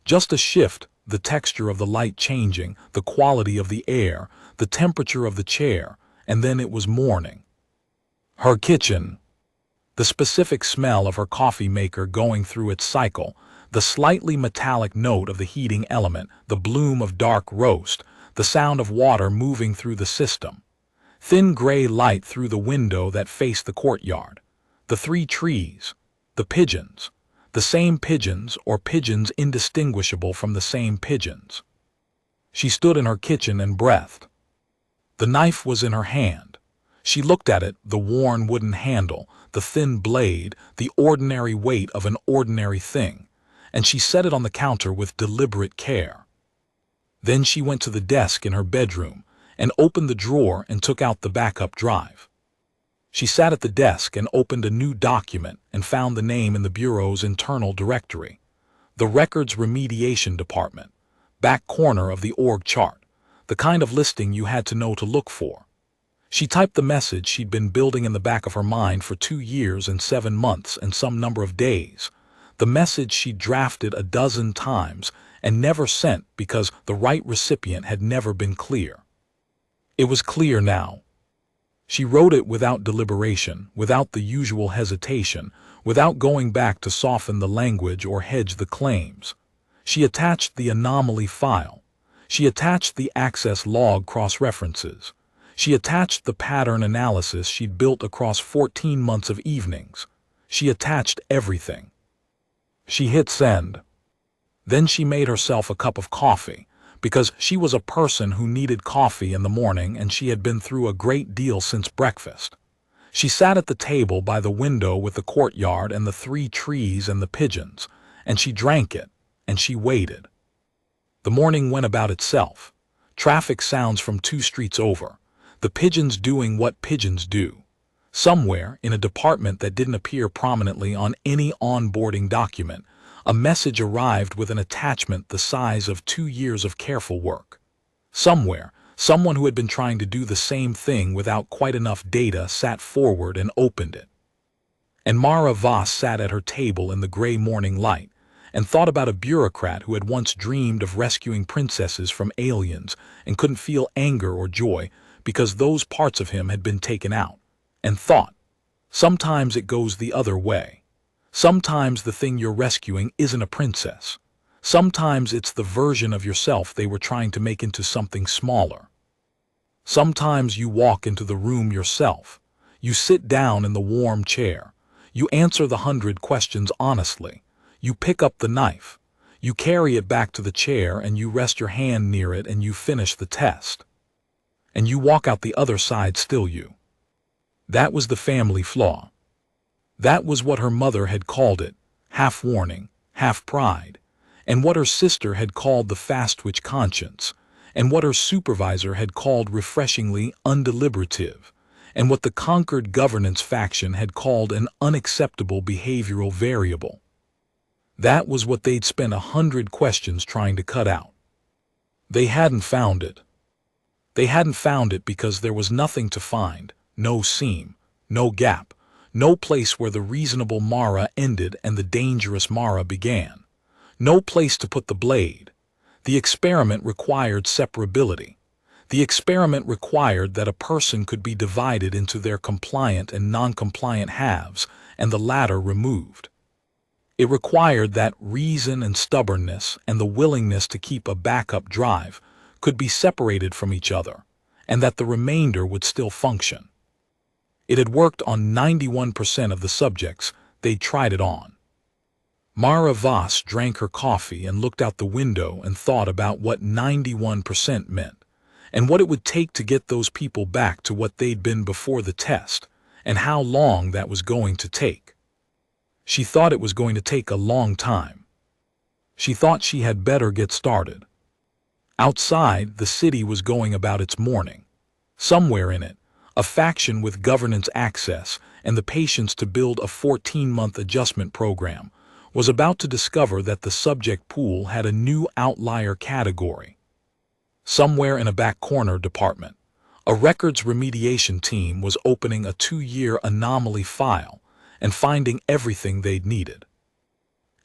Just a shift, the texture of the light changing, the quality of the air, the temperature of the chair, and then it was morning. Her kitchen. The specific smell of her coffee maker going through its cycle, the slightly metallic note of the heating element, the bloom of dark roast, the sound of water moving through the system. Thin gray light through the window that faced the courtyard. The 3 trees. The pigeons. The same pigeons or pigeons indistinguishable from the same pigeons. She stood in her kitchen and breathed. The knife was in her hand. She looked at it, the worn wooden handle, the thin blade, the ordinary weight of an ordinary thing, and she set it on the counter with deliberate care. Then she went to the desk in her bedroom and opened the drawer and took out the backup drive. She sat at the desk and opened a new document and found the name in the Bureau's internal directory. The Records Remediation Department, back corner of the org chart, the kind of listing you had to know to look for. She typed the message she'd been building in the back of her mind for 2 years and 7 months and some number of days, the message she'd drafted a dozen times and never sent because the right recipient had never been clear. It was clear now. She wrote it without deliberation, without the usual hesitation, without going back to soften the language or hedge the claims. She attached the anomaly file. She attached the access log cross-references. She attached the pattern analysis she'd built across 14 months of evenings. She attached everything. She hit send. Then she made herself a cup of coffee, because she was a person who needed coffee in the morning and she had been through a great deal since breakfast. She sat at the table by the window with the courtyard and the 3 trees and the pigeons, and she drank it, and she waited. The morning went about itself. Traffic sounds from 2 streets over. The pigeons doing what pigeons do. Somewhere, in a department that didn't appear prominently on any onboarding document, a message arrived with an attachment the size of 2 years of careful work. Somewhere, someone who had been trying to do the same thing without quite enough data sat forward and opened it. And Mara Voss sat at her table in the gray morning light and thought about a bureaucrat who had once dreamed of rescuing princesses from aliens and couldn't feel anger or joy because those parts of him had been taken out, and thought, sometimes it goes the other way. Sometimes the thing you're rescuing isn't a princess. Sometimes it's the version of yourself they were trying to make into something smaller. Sometimes you walk into the room yourself. You sit down in the warm chair. You answer the 100 questions honestly. You pick up the knife. You carry it back to the chair and you rest your hand near it and you finish the test. And you walk out the other side still you. That was the family flaw. That was what her mother had called it, half warning, half pride, and what her sister had called the fast-twitch conscience, and what her supervisor had called refreshingly undeliberative, and what the conquered governance faction had called an unacceptable behavioral variable. That was what they'd spent 100 questions trying to cut out. They hadn't found it. They hadn't found it because there was nothing to find, no seam, no gap, no place where the reasonable Mara ended and the dangerous Mara began. No place to put the blade. The experiment required separability. The experiment required that a person could be divided into their compliant and non-compliant halves, and the latter removed. It required that reason and stubbornness and the willingness to keep a backup drive could be separated from each other, and that the remainder would still function. It had worked on 91% of the subjects they'd tried it on. Mara Voss drank her coffee and looked out the window and thought about what 91% meant, and what it would take to get those people back to what they'd been before the test, and how long that was going to take. She thought it was going to take a long time. She thought she had better get started. Outside, the city was going about its morning. Somewhere in it, a faction with governance access and the patience to build a 14-month adjustment program was about to discover that the subject pool had a new outlier category. Somewhere in a back corner department, a records remediation team was opening a 2-year anomaly file and finding everything they'd needed.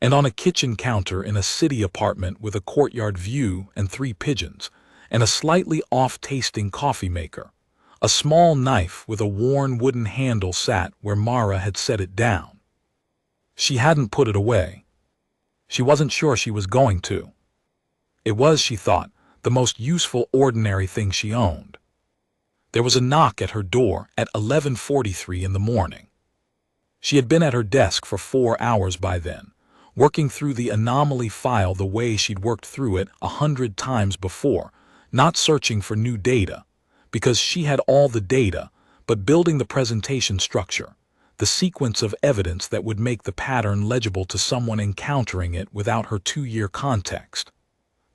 And on a kitchen counter in a city apartment with a courtyard view and 3 pigeons, and a slightly off-tasting coffee maker, a small knife with a worn wooden handle sat where Mara had set it down. She hadn't put it away. She wasn't sure she was going to. It was, she thought, the most useful ordinary thing she owned. There was a knock at her door at 11:43 in the morning. She had been at her desk for 4 hours by then, working through the anomaly file the way she'd worked through it 100 times before, not searching for new data, because she had all the data, but building the presentation structure, the sequence of evidence that would make the pattern legible to someone encountering it without her 2-year context.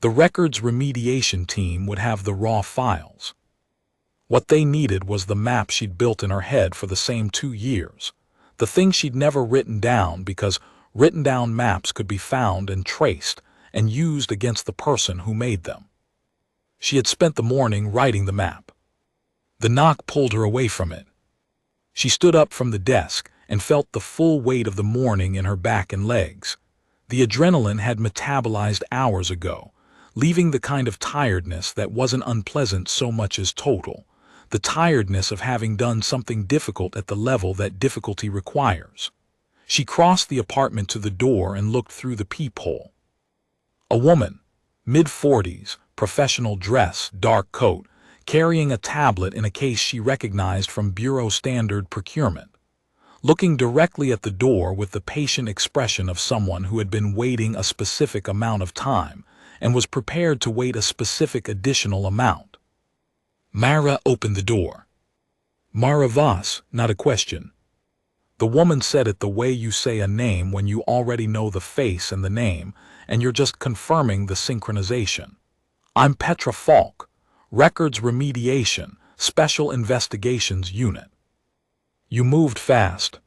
The records remediation team would have the raw files. What they needed was the map she'd built in her head for the same 2 years, the thing she'd never written down because written down maps could be found and traced and used against the person who made them. She had spent the morning writing the map. The knock pulled her away from it. She stood up from the desk and felt the full weight of the morning in her back and legs. The adrenaline had metabolized hours ago, leaving the kind of tiredness that wasn't unpleasant so much as total, the tiredness of having done something difficult at the level that difficulty requires. She crossed the apartment to the door and looked through the peephole. A woman, mid-40s, professional dress, dark coat, carrying a tablet in a case she recognized from Bureau Standard procurement, looking directly at the door with the patient expression of someone who had been waiting a specific amount of time and was prepared to wait a specific additional amount. Mara opened the door. Mara Voss, not a question. The woman said it the way you say a name when you already know the face and the name, and you're just confirming the synchronization. I'm Petra Falk, Records Remediation, Special Investigations Unit. You moved fast.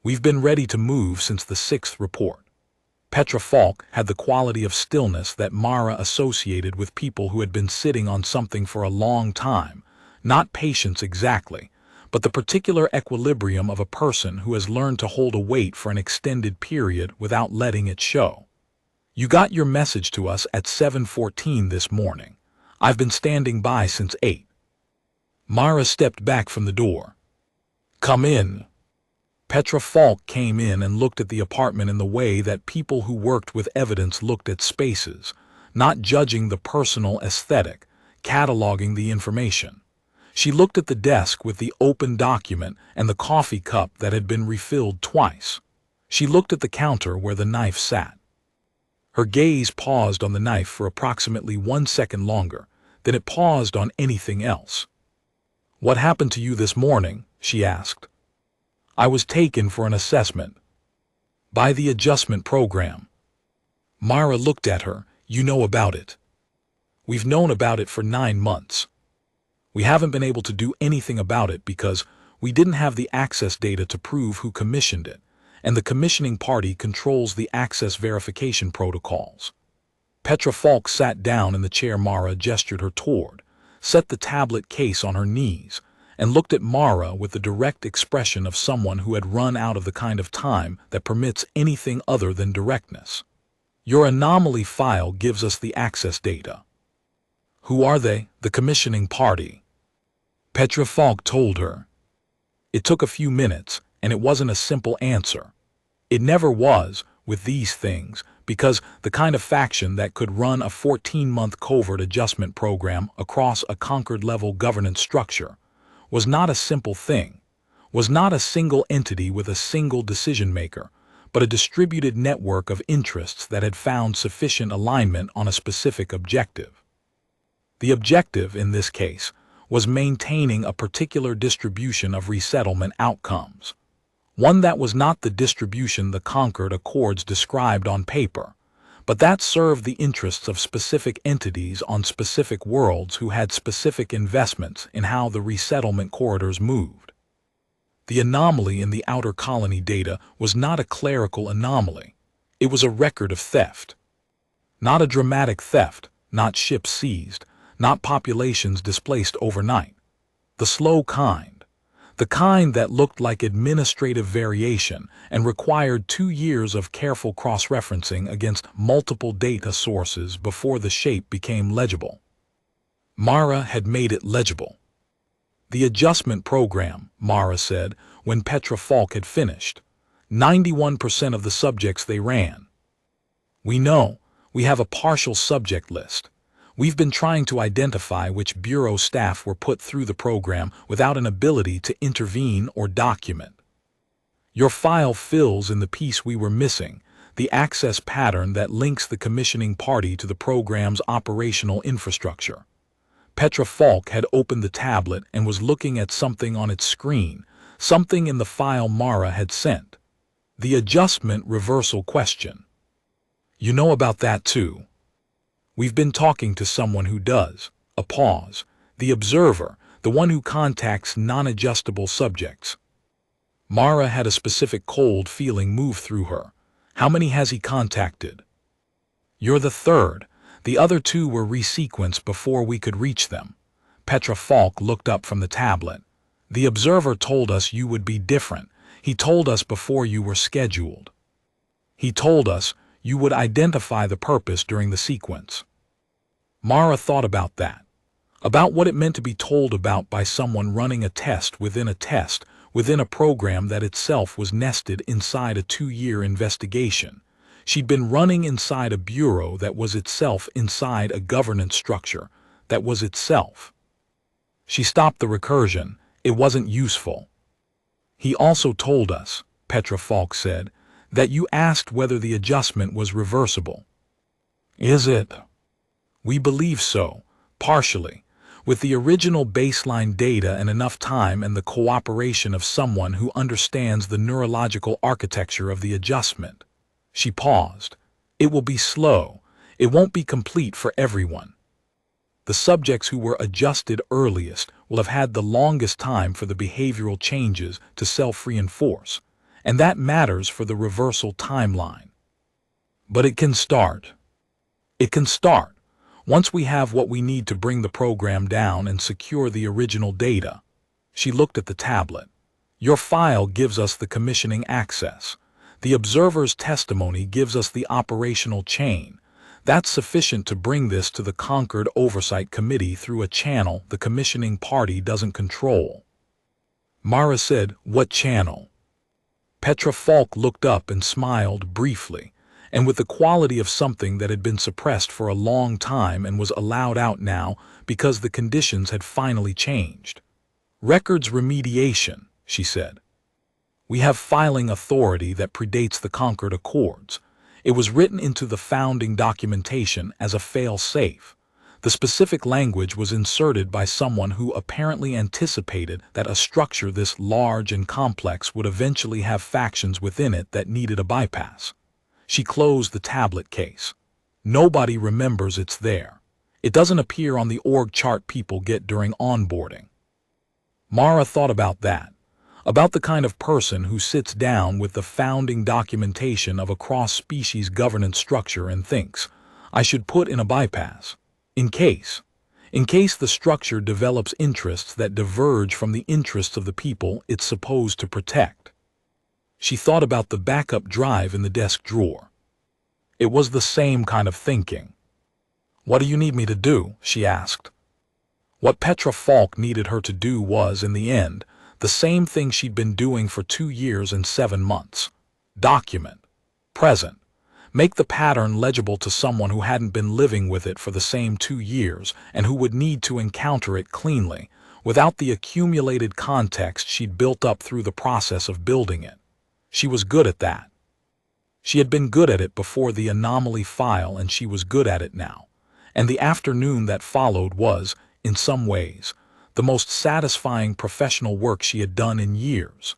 We've been ready to move since the 6th report. Petra Falk had the quality of stillness that Mara associated with people who had been sitting on something for a long time, not patience exactly, but the particular equilibrium of a person who has learned to hold a weight for an extended period without letting it show. You got your message to us at 7:14 this morning. I've been standing by since 8. Mara stepped back from the door. Come in. Petra Falk came in and looked at the apartment in the way that people who worked with evidence looked at spaces, not judging the personal aesthetic, cataloging the information. She looked at the desk with the open document and the coffee cup that had been refilled twice. She looked at the counter where the knife sat. Her gaze paused on the knife for approximately 1 second longer than it paused on anything else. What happened to you this morning? She asked. I was taken for an assessment. By the adjustment program. Mara looked at her. You know about it. We've known about it for 9 months. We haven't been able to do anything about it because we didn't have the access data to prove who commissioned it, and the commissioning party controls the access verification protocols. Petra Falk sat down in the chair Mara gestured her toward, set the tablet case on her knees, and looked at Mara with the direct expression of someone who had run out of the kind of time that permits anything other than directness. Your anomaly file gives us the access data. Who are they? The commissioning party. Petra Falk told her. It took a few minutes, and it wasn't a simple answer. It never was, with these things, because the kind of faction that could run a 14-month covert adjustment program across a conquered-level governance structure was not a simple thing, was not a single entity with a single decision-maker, but a distributed network of interests that had found sufficient alignment on a specific objective. The objective, in this case, was maintaining a particular distribution of resettlement outcomes, one that was not the distribution the Concord Accords described on paper, But that served the interests of specific entities on specific worlds who had specific investments in how the resettlement corridors moved. The anomaly in the outer colony data was not a clerical anomaly. It was a record of theft. Not a dramatic theft, not ships seized, not populations displaced overnight. The slow kind. The kind that looked like administrative variation and required 2 years of careful cross-referencing against multiple data sources before the shape became legible. Mara had made it legible. The adjustment program, Mara said, when Petra Falk had finished. 91% of the subjects they ran. We know, we have a partial subject list. We've been trying to identify which bureau staff were put through the program without an ability to intervene or document. Your file fills in the piece we were missing, the access pattern that links the commissioning party to the program's operational infrastructure. Petra Falk had opened the tablet and was looking at something on its screen, something in the file Mara had sent. The adjustment reversal question. You know about that too. We've been talking to someone who does. A pause. The observer, the one who contacts non-adjustable subjects. Mara had a specific cold feeling move through her. How many has he contacted? You're the third. The other 2 were resequenced before we could reach them. Petra Falk looked up from the tablet. The observer told us you would be different. He told us before you were scheduled. He told us you would identify the purpose during the sequence. Mara thought about that. About what it meant to be told about by someone running a test, within a program that itself was nested inside a 2-year investigation. She'd been running inside a bureau that was itself inside a governance structure that was itself. She stopped the recursion. It wasn't useful. He also told us, Petra Falk said, that you asked whether the adjustment was reversible. Is it? We believe so, partially, with the original baseline data and enough time and the cooperation of someone who understands the neurological architecture of the adjustment. She paused. It will be slow. It won't be complete for everyone. The subjects who were adjusted earliest will have had the longest time for the behavioral changes to self-reinforce. And that matters for the reversal timeline. But it can start. It can start, once we have what we need to bring the program down and secure the original data. She looked at the tablet. Your file gives us the commissioning access. The observer's testimony gives us the operational chain. That's sufficient to bring this to the Concord Oversight Committee through a channel the commissioning party doesn't control. Mara said, what channel? Petra Falk looked up and smiled briefly, and with the quality of something that had been suppressed for a long time and was allowed out now because the conditions had finally changed. Records remediation, she said. We have filing authority that predates the Concord Accords. It was written into the founding documentation as a fail-safe. The specific language was inserted by someone who apparently anticipated that a structure this large and complex would eventually have factions within it that needed a bypass. She closed the tablet case. Nobody remembers it's there. It doesn't appear on the org chart people get during onboarding. Mara thought about that, about the kind of person who sits down with the founding documentation of a cross-species governance structure and thinks, I should put in a bypass. In case the structure develops interests that diverge from the interests of the people it's supposed to protect. She thought about the backup drive in the desk drawer. It was the same kind of thinking. What do you need me to do? She asked. What Petra Falk needed her to do was, in the end, the same thing she'd been doing for 2 years and 7 months. Document. Present. Make the pattern legible to someone who hadn't been living with it for the same 2 years and who would need to encounter it cleanly, without the accumulated context she'd built up through the process of building it. She was good at that. She had been good at it before the anomaly file, and she was good at it now. And the afternoon that followed was, in some ways, the most satisfying professional work she had done in years.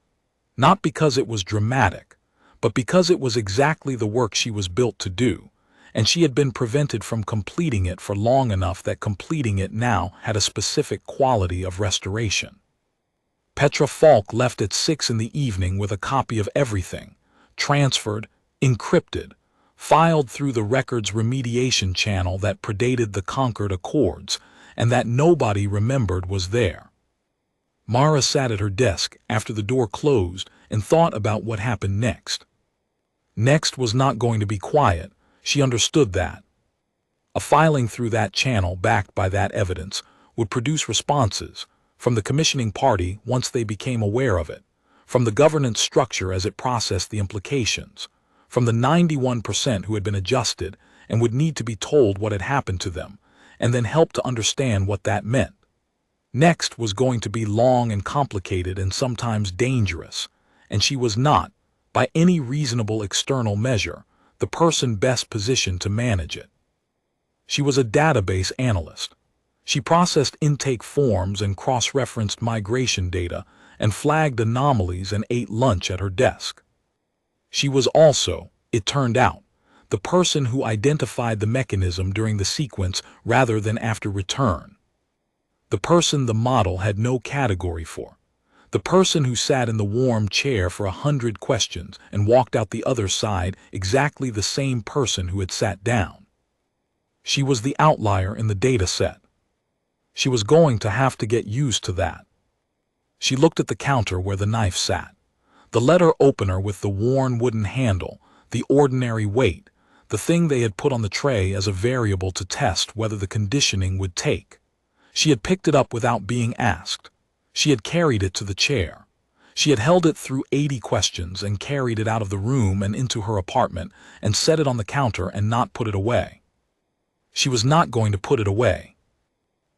Not because it was dramatic, but because it was exactly the work she was built to do, and she had been prevented from completing it for long enough that completing it now had a specific quality of restoration. Petra Falk left at 6 in the evening with a copy of everything, transferred, encrypted, filed through the records remediation channel that predated the Concord Accords, and that nobody remembered was there. Mara sat at her desk after the door closed and thought about what happened next. Next was not going to be quiet, she understood that. A filing through that channel backed by that evidence would produce responses from the commissioning party once they became aware of it, from the governance structure as it processed the implications, from the 91% who had been adjusted and would need to be told what had happened to them, and then help to understand what that meant. Next was going to be long and complicated and sometimes dangerous, and she was not, by any reasonable external measure, the person best positioned to manage it. She was a database analyst. She processed intake forms and cross-referenced migration data and flagged anomalies and ate lunch at her desk. She was also, it turned out, the person who identified the mechanism during the sequence rather than after return. The person the model had no category for. The person who sat in the warm chair for 100 questions and walked out the other side exactly the same person who had sat down. She was the outlier in the data set. She was going to have to get used to that. She looked at the counter where the knife sat. The letter opener with the worn wooden handle, the ordinary weight, the thing they had put on the tray as a variable to test whether the conditioning would take. She had picked it up without being asked. She had carried it to the chair. She had held it through 80 questions and carried it out of the room and into her apartment and set it on the counter and not put it away. She was not going to put it away.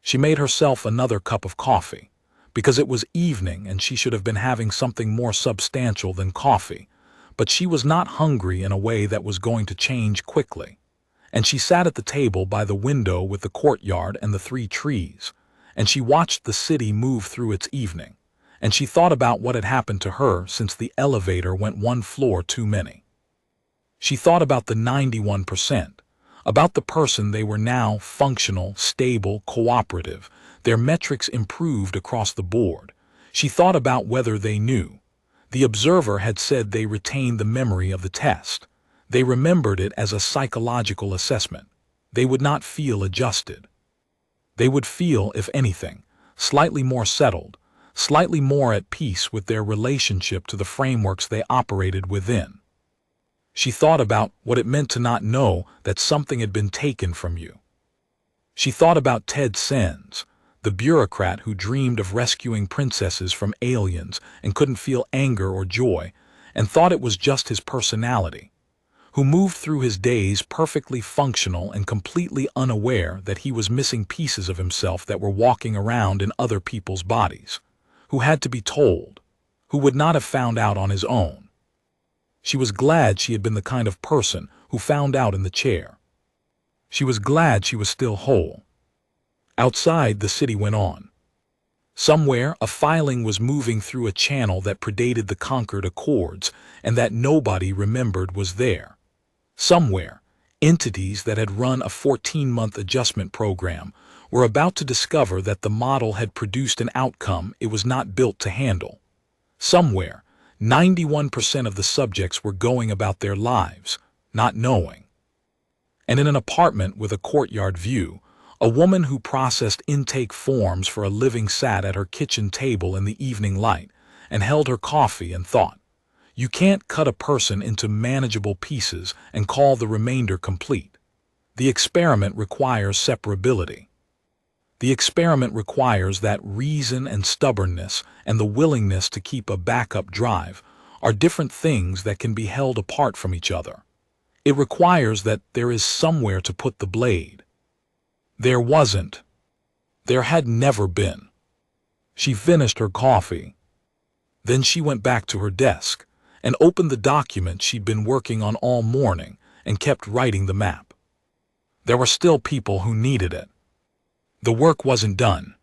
She made herself another cup of coffee, because it was evening and she should have been having something more substantial than coffee, but she was not hungry in a way that was going to change quickly. And she sat at the table by the window with the courtyard and the 3 trees, and she watched the city move through its evening, and she thought about what had happened to her since the elevator went 1 floor too many. She thought about the 91%, about the person they were now: functional, stable, cooperative, their metrics improved across the board. She thought about whether they knew. The observer had said they retained the memory of the test. They remembered it as a psychological assessment. They would not feel adjusted. They would feel, if anything, slightly more settled, slightly more at peace with their relationship to the frameworks they operated within. She thought about what it meant to not know that something had been taken from you. She thought about Ted Sens, the bureaucrat who dreamed of rescuing princesses from aliens and couldn't feel anger or joy, and thought it was just his personality, who moved through his days perfectly functional and completely unaware that he was missing pieces of himself that were walking around in other people's bodies, who had to be told, who would not have found out on his own. She was glad she had been the kind of person who found out in the chair. She was glad she was still whole. Outside, the city went on. Somewhere, a filing was moving through a channel that predated the Concord Accords and that nobody remembered was there. Somewhere, entities that had run a 14-month adjustment program were about to discover that the model had produced an outcome it was not built to handle. Somewhere, 91% of the subjects were going about their lives, not knowing. And in an apartment with a courtyard view, a woman who processed intake forms for a living sat at her kitchen table in the evening light and held her coffee and thought, "You can't cut a person into manageable pieces and call the remainder complete. The experiment requires separability. The experiment requires that reason and stubbornness and the willingness to keep a backup drive are different things that can be held apart from each other. It requires that there is somewhere to put the blade." There wasn't. There had never been. She finished her coffee. Then she went back to her desk and opened the document she'd been working on all morning and kept writing the map. There were still people who needed it. The work wasn't done.